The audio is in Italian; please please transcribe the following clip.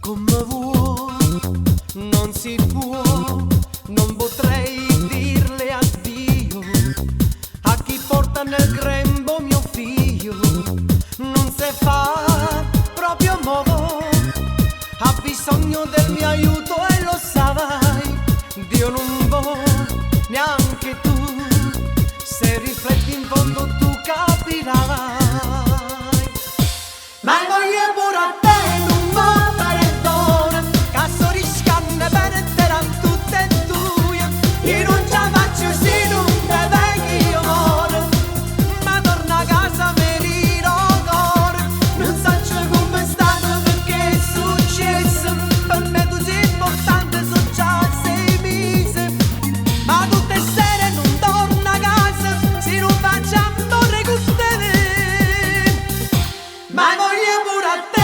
Come vuoi, non si può, non potrei dirle addio a chi porta nel grembo mio figlio. Non si fa proprio modo, ha bisogno del mio aiuto e lo sai. Dio non vuole neanche tu, se rifletti in fondo tu capirai. Ma voglio pure a te non va paredone, che sto rischiando per terra tutte e due. Io non ce la faccio se non te vedi io muore, ma torna a casa me li ricordo. Non so come è stato, perché è successo, per me tu sei importante, so già 6 mesi. Ma tutte sere non torno a casa se non facciamo torre con te. Ma voglio pure a te.